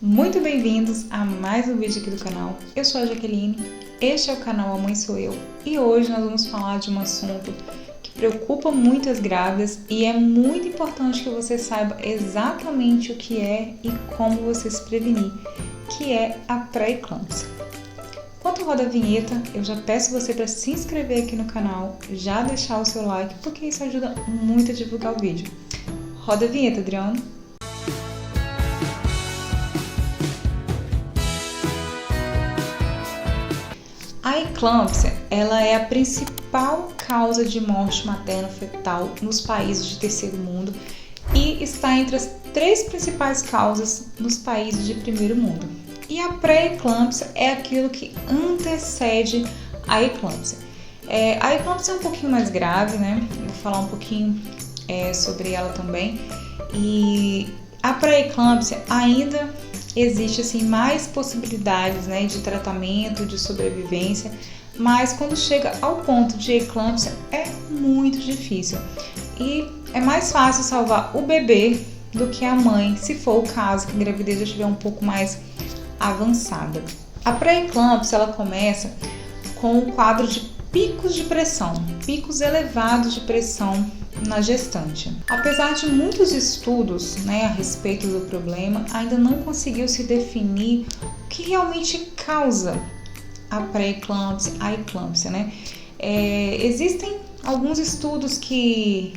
Muito bem-vindos a mais um vídeo aqui do canal. Eu sou a Jaqueline, este é o canal A Mãe Sou Eu e hoje nós vamos falar de um assunto que preocupa muitas grávidas e é muito importante que você saiba exatamente o que é e como você se prevenir, que é a pré-eclâmpsia. Enquanto roda a vinheta, eu já peço você para se inscrever aqui no canal, já deixar o seu like, porque isso ajuda muito a divulgar o vídeo. Roda a vinheta, Adriano. A eclâmpsia, ela é a principal causa de morte materno-fetal nos países de terceiro mundo e está entre as 3 principais causas nos países de primeiro mundo. E a pré-eclâmpsia é aquilo que antecede a eclâmpsia. A eclâmpsia é um pouquinho mais grave, né? Vou falar um pouquinho sobre ela também. E a pré-eclâmpsia ainda existe assim, mais possibilidades, né, de tratamento, de sobrevivência, mas quando chega ao ponto de eclâmpsia é muito difícil. E é mais fácil salvar o bebê do que a mãe, se for o caso que a gravidez já estiver um pouco mais avançada. A pré-eclâmpsia ela começa com um quadro de picos de pressão, picos elevados de pressão na gestante. Apesar de muitos estudos, a respeito do problema, ainda não conseguiu se definir o que realmente causa a pré-eclâmpsia, a eclâmpsia, existem alguns estudos que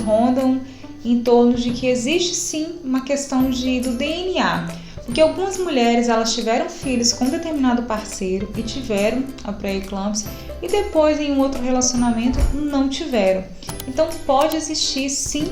rondam em torno de que existe sim uma questão do DNA. Porque algumas mulheres elas tiveram filhos com determinado parceiro e tiveram a pré-eclâmpsia e depois em um outro relacionamento não tiveram. Então pode existir sim,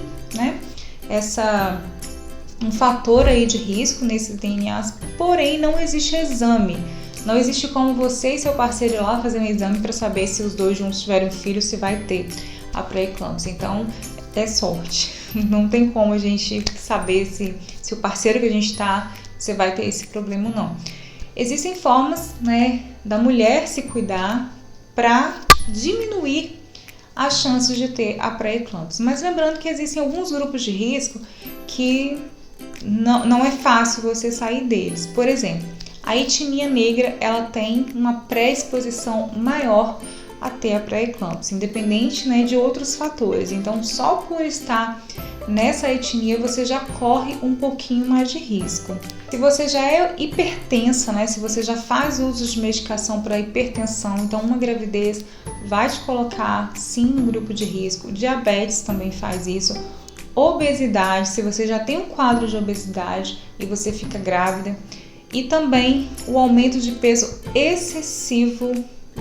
um fator aí de risco nesses DNAs, porém não existe exame. Não existe como você e seu parceiro ir lá fazer um exame para saber se os dois juntos tiverem um filho, se vai ter a pré-eclâmpsia. Então é sorte. Não tem como a gente saber se o parceiro que a gente está, você vai ter esse problema ou não. Existem formas, da mulher se cuidar para diminuir as chances de ter a pré-eclâmpsia. Mas lembrando que existem alguns grupos de risco que não é fácil você sair deles. Por exemplo, a etnia negra ela tem uma pré-exposição maior a ter a pré-eclâmpsia, independente de outros fatores. Então, só por estar nessa etnia, você já corre um pouquinho mais de risco. Se você já é hipertensa, se você já faz uso de medicação para hipertensão, então uma gravidez vai te colocar sim no grupo de risco. Diabetes também faz isso. Obesidade, se você já tem um quadro de obesidade e você fica grávida. E também o aumento de peso excessivo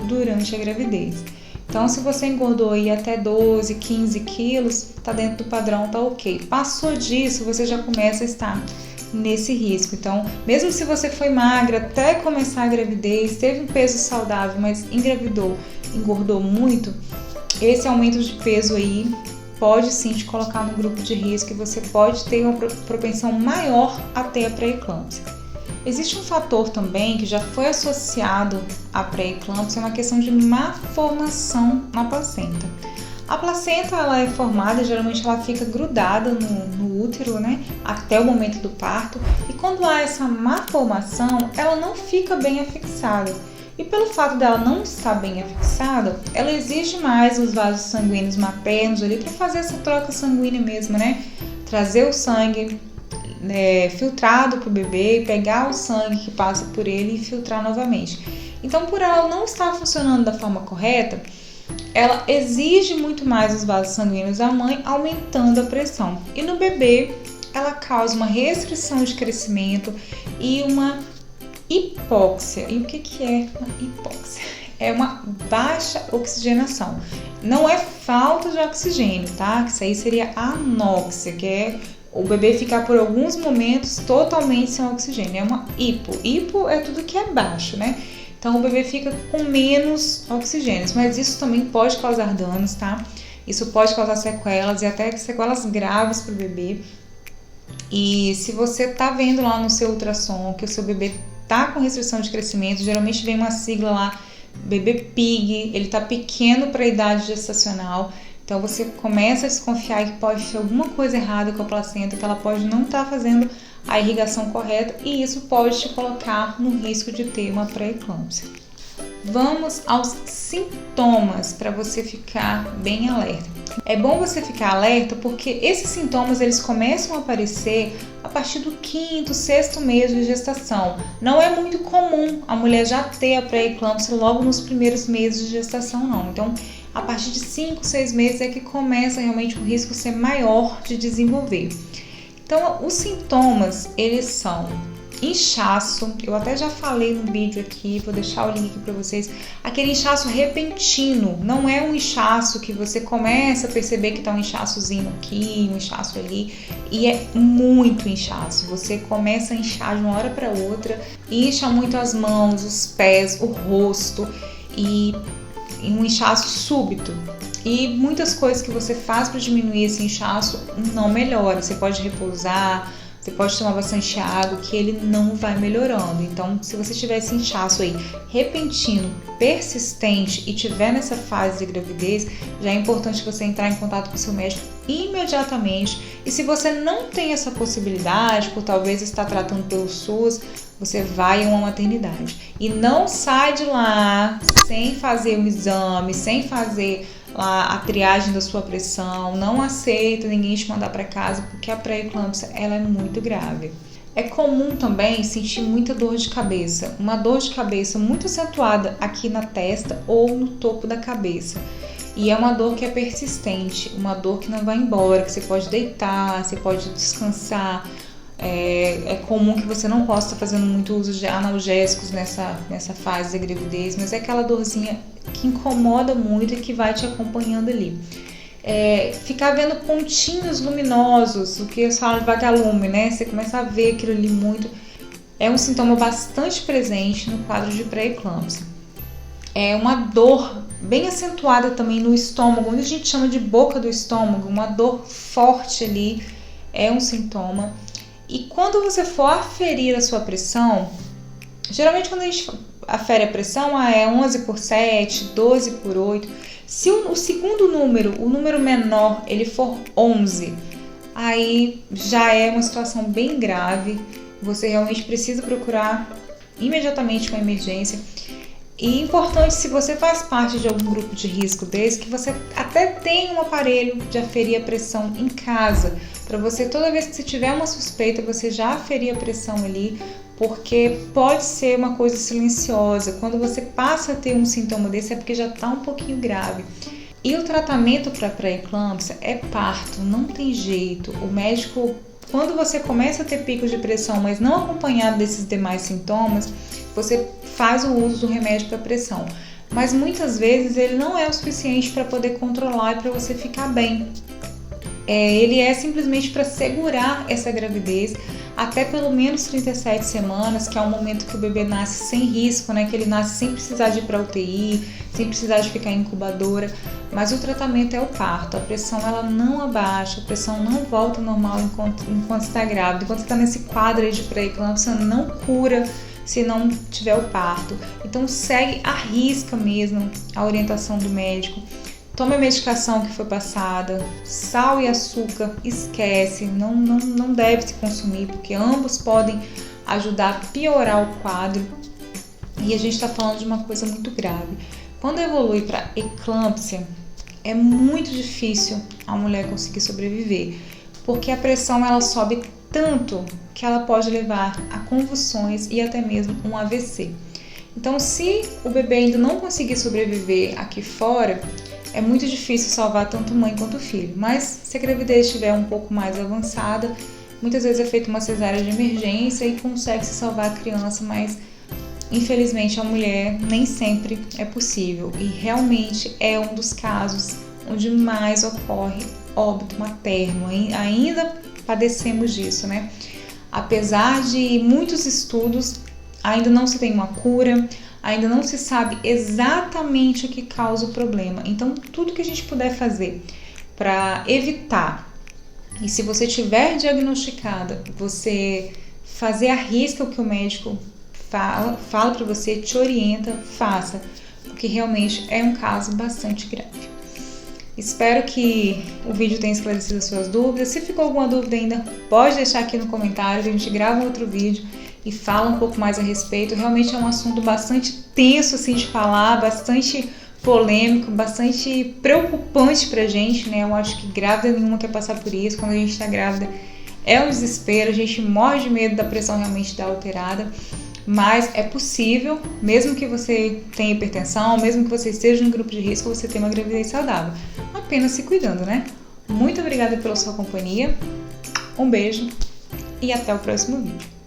durante a gravidez. Então, se você engordou aí até 12, 15 quilos, tá dentro do padrão, tá ok. Passou disso, você já começa a estar nesse risco. Então, mesmo se você foi magra até começar a gravidez, teve um peso saudável, mas engravidou, engordou muito, esse aumento de peso aí pode sim te colocar no grupo de risco e você pode ter uma propensão maior a ter a pré-eclâmpsia. Existe um fator também que já foi associado à pré-eclâmpsia, é uma questão de má formação na placenta. A placenta ela é formada, geralmente ela fica grudada no útero, até o momento do parto. E quando há essa má formação, ela não fica bem afixada. E pelo fato dela não estar bem afixada, ela exige mais os vasos sanguíneos maternos ali para fazer essa troca sanguínea mesmo, trazer o sangue filtrado para o bebê, pegar o sangue que passa por ele e filtrar novamente. Então, por ela não estar funcionando da forma correta, ela exige muito mais os vasos sanguíneos da mãe, aumentando a pressão. E no bebê, ela causa uma restrição de crescimento e uma hipóxia. E o que é uma hipóxia? É uma baixa oxigenação. Não é falta de oxigênio, tá? Isso aí seria anóxia, que é o bebê ficar por alguns momentos totalmente sem oxigênio. É uma hipo. Hipo é tudo que é baixo, Então, o bebê fica com menos oxigênio. Mas isso também pode causar danos, tá? Isso pode causar sequelas e até sequelas graves para o bebê. E se você tá vendo lá no seu ultrassom que o seu bebê tá com restrição de crescimento, geralmente vem uma sigla lá, bebê PIG, ele tá pequeno para a idade gestacional. Então você começa a desconfiar que pode ter alguma coisa errada com a placenta, que ela pode não estar fazendo a irrigação correta, e isso pode te colocar no risco de ter uma pré-eclâmpsia. Vamos aos sintomas para você ficar bem alerta. É bom você ficar alerta porque esses sintomas eles começam a aparecer a partir do 5º, 6º mês de gestação. Não é muito comum a mulher já ter a pré-eclâmpsia logo nos primeiros meses de gestação, não. Então, a partir de 5, 6 meses é que começa realmente o risco ser maior de desenvolver. Então, os sintomas, eles são inchaço, eu até já falei no vídeo aqui, vou deixar o link aqui para vocês, aquele inchaço repentino, não é um inchaço que você começa a perceber que tá um inchaçozinho aqui, um inchaço ali, e é muito inchaço, você começa a inchar de uma hora para outra, incha muito as mãos, os pés, o rosto, e um inchaço súbito. E muitas coisas que você faz para diminuir esse inchaço não melhora, você pode repousar, você pode tomar bastante água, que ele não vai melhorando. Então, se você tiver esse inchaço aí repentino, persistente e tiver nessa fase de gravidez, já é importante você entrar em contato com o seu médico imediatamente. E se você não tem essa possibilidade, por talvez estar tratando pelo SUS, você vai a uma maternidade. E não sai de lá sem fazer um exame, sem fazer lá a triagem da sua pressão, não aceita ninguém te mandar para casa porque a pré-eclâmpsia ela é muito grave. É comum também sentir muita dor de cabeça, uma dor de cabeça muito acentuada aqui na testa ou no topo da cabeça. E é uma dor que é persistente, uma dor que não vai embora, que você pode deitar, você pode descansar. É comum que você não possa estar fazendo muito uso de analgésicos nessa fase da gravidez, mas é aquela dorzinha que incomoda muito e que vai te acompanhando ali. Ficar vendo pontinhos luminosos, o que eles falam de vagalume, né? Você começa a ver aquilo ali muito. É um sintoma bastante presente no quadro de pré-eclâmpsia. É uma dor bem acentuada também no estômago, onde a gente chama de boca do estômago, uma dor forte ali, é um sintoma. E quando você for aferir a sua pressão, geralmente quando a gente afere a pressão é 11/7, 12/8. Se o segundo número, o número menor, ele for 11, aí já é uma situação bem grave. Você realmente precisa procurar imediatamente uma emergência. E importante, se você faz parte de algum grupo de risco desse, que você até tenha um aparelho de aferir a pressão em casa, para você, toda vez que você tiver uma suspeita, você já aferir a pressão ali, porque pode ser uma coisa silenciosa. Quando você passa a ter um sintoma desse, é porque já está um pouquinho grave. E o tratamento para pré-eclâmpsia é parto, não tem jeito. O médico, quando você começa a ter picos de pressão, mas não acompanhado desses demais sintomas, você faz o uso do remédio para pressão. Mas muitas vezes ele não é o suficiente para poder controlar e para você ficar bem. Ele é simplesmente para segurar essa gravidez até pelo menos 37 semanas, que é o momento que o bebê nasce sem risco, né? Que ele nasce sem precisar de ir para UTI, sem precisar de ficar em incubadora. Mas o tratamento é o parto. A pressão ela não abaixa, a pressão não volta ao normal enquanto está grávida. Enquanto você está nesse quadro aí de pré-eclâmpsia, não cura se não tiver o parto. Então segue à risca mesmo a orientação do médico. Tome a medicação que foi passada, sal e açúcar, esquece, não deve se consumir, porque ambos podem ajudar a piorar o quadro. E a gente está falando de uma coisa muito grave. Quando evolui para eclâmpsia, é muito difícil a mulher conseguir sobreviver, porque a pressão ela sobe tanto que ela pode levar a convulsões e até mesmo um AVC. Então, se o bebê ainda não conseguir sobreviver aqui fora, é muito difícil salvar tanto mãe quanto filho. Mas se a gravidez estiver um pouco mais avançada, muitas vezes é feita uma cesárea de emergência e consegue se salvar a criança, mas infelizmente a mulher nem sempre é possível. E realmente é um dos casos onde mais ocorre óbito materno. Ainda padecemos disso, né? Apesar de muitos estudos, ainda não se tem uma cura, ainda não se sabe exatamente o que causa o problema. Então, tudo que a gente puder fazer para evitar, e se você tiver diagnosticada, você fazer à risca o que o médico fala para você, te orienta, faça, porque realmente é um caso bastante grave. Espero que o vídeo tenha esclarecido as suas dúvidas. Se ficou alguma dúvida ainda, pode deixar aqui no comentário, a gente grava outro vídeo e fala um pouco mais a respeito. Realmente é um assunto bastante tenso assim de falar, bastante polêmico, bastante preocupante pra gente, né? Eu acho que grávida nenhuma quer passar por isso. Quando a gente tá grávida é um desespero, a gente morre de medo da pressão realmente estar alterada. Mas é possível, mesmo que você tenha hipertensão, mesmo que você esteja no grupo de risco, você ter uma gravidez saudável. Apenas se cuidando, né? Muito obrigada pela sua companhia, um beijo e até o próximo vídeo.